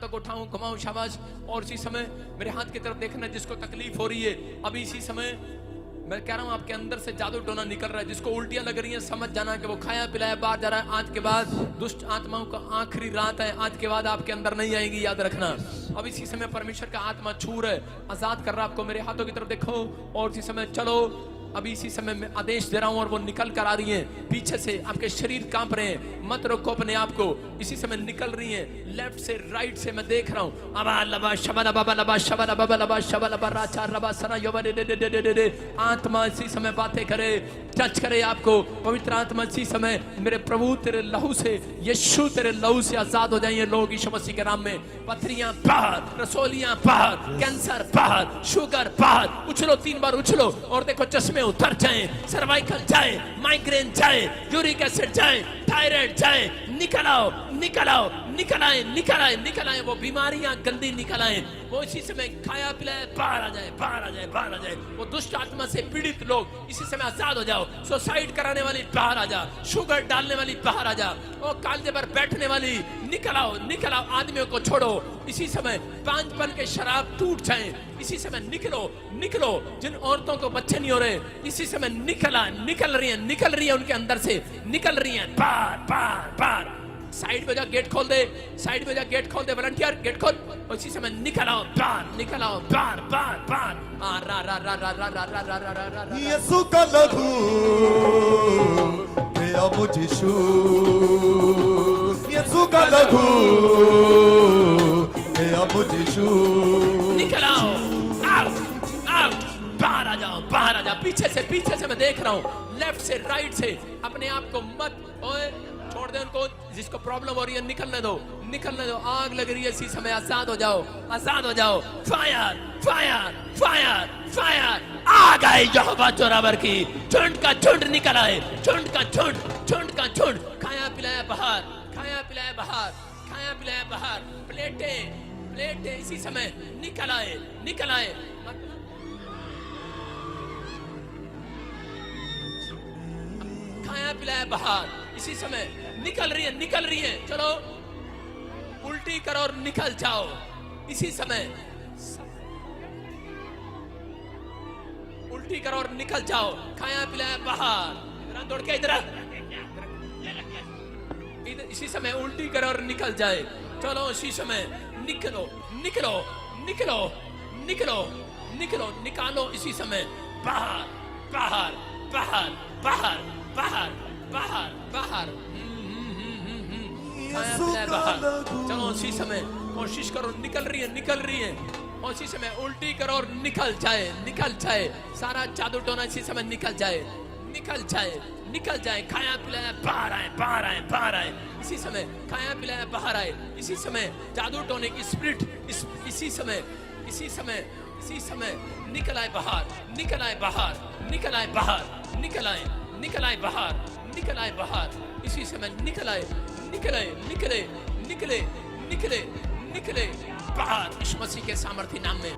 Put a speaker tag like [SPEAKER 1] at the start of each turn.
[SPEAKER 1] हाथों को उठाऊं, घुमाऊं, शाबाश। और इसी समय मेरे हाथ की तरफ देखना जिसको तकलीफ हो रही है। अभी इसी समय मैं कह रहा हूं आपके अंदर से जादू टोना निकल रहा है। जिसको उल्टियां लग रही हैं समझ जाना कि वो खाया पिलाया बाहर जा रहा है। आज के बाद दुष्ट आत्माओं का आखिरी रात है। आज के बाद आपके अंदर नहीं आएगी, याद रखना। अब इसी समय परमेश्वर का आत्मा छू रहा है, आजाद कर रहा है आपको। मेरे हाथों की तरफ देखो और इसी समय चलो। अभी इसी समय मैं आदेश दे रहा हूं और वो निकल कर आ रही हैं। पीछे से आपके शरीर कांप रहे हैं, मत रोको अपने आप को। इसी समय निकल रही हैं, लेफ्ट से राइट से मैं देख रहा हूं। अबा लबा शबा बाबा लबा शबा लबा लबा शबा लबा राचा रबा सरा योबा दे दे दे दे दे। आत्मा इसी समय बातें करे, टच करे आपको। पवित्र आत्मा इसी समय मेरे प्रभु तेरे लहू से, यीशु तेरे लहू से आजाद हो जाइए लोग यीशु मसीह के नाम में। पथरियां बाहर, रसोलियां बाहर, कैंसर बाहर, शुगर बाहर। उछलो 3 बार उछलो और देखो चश्मे उतर जाए, सर्वाइकल जाए, माइग्रेन जाए, यूरिक एसिड जाए, थायराइड जाए। निकल आओ, निकल आओ, निकल आए, निकल आए, निकल आए। वो बीमारियां गंदी निकल आए। वो इसी समय खाया पिलाया बाहर आ जाए, बाहर आ जाए, बाहर आ जाए। वो दुष्ट आत्मा से पीड़ित लोग इसी समय आजाद हो जाओ। सुसाइड कराने वाली बाहर आ जा, शुगर डालने वाली बाहर आ जा, वो कांधे पर बैठने वाली निकल आओ, निकल आओ। आदमियों को छोड़ो इसी समय। पांचपन के शराब टूट जाए इसी समय। निकलो, निकलो। जिन औरतों को बच्चे नहीं हो रहे इसी समय निकल रही है, निकल रही है उनके अंदर से, निकल रही है बाहर, बाहर, बाहर। साइड में जा, गेट खोल दे, साइड में जा, गेट खोल दे। वॉलंटियर गेट खोल। उसी समय निकल आओ बाहर, निकल आओ बाहर, बाहर, बाहर। रा रा रा रा रा रा रा रा रा रा रा।
[SPEAKER 2] यीशु का लहू गया मुझे छू, यीशु का लहू गया मुझे छू।
[SPEAKER 1] निकल आओ, आओ, आओ, बाहर आ जाओ, बाहर आ जाओ। पीछे से मैं देख रहा हूँ, लेफ्ट से राइट से। अपने आप को मत ओए छोड़ दे उनको। जिसको प्रॉब्लम हो रही है निकलने दो, निकलने दो। आग लग रही है इसी समय। आजाद हो जाओ, आजाद हो जाओ। Fire, fire, fire, fire. आग आई यहोवा जोरावर की। झुंड का झुंड निकल आए, झुंड का झुंड, झुंड का झुंड। खाया पिलाया बाहर, खाया पिलाया बाहर, खाया पिलाया बाहर। प्लेटें, प्लेटें इसी समय निकल आए, निकल आए। खाया पिलाया बाहर इसी समय। निकल रही है, निकल रही है। चलो उल्टी करो और निकल जाओ इसी समय। उल्टी करो और निकल जाओ। खाया पिलाया बाहर। दौड़ के इधर इसी समय उल्टी करो और निकल जाए। चलो इसी समय निकलो, निकलो, निकलो, निकलो, निकलो, निकालो इसी समय। बाहर, बाहर, बाहर, बाहर, बाहर, बाहर, बाहर। खाया पिलाया बाहर। चलो इसी समय कोशिश करो, निकल रही है, निकल रही है। और इसी समय उल्टी करो और निकल जाए, निकल जाए। सारा जादू टोना इसी समय निकल जाए, निकल जाए, निकल जाए। खाया पिलाया बाहर आए, बाहर आए, बाहर आए इसी समय। खाया पिलाया बाहर आए इसी समय। जादू टोने की स्पिरिट इसी समय, इसी समय, इसी समय निकल आए बाहर, निकल आए बाहर, निकल आए बाहर, निकल आए, निकल आए बाहर, निकल आए बाहर इसी समय। निकल आए, निकले, निकले, निकले, निकले, निकले बाहर यीशु मसीह के सामर्थी नाम में।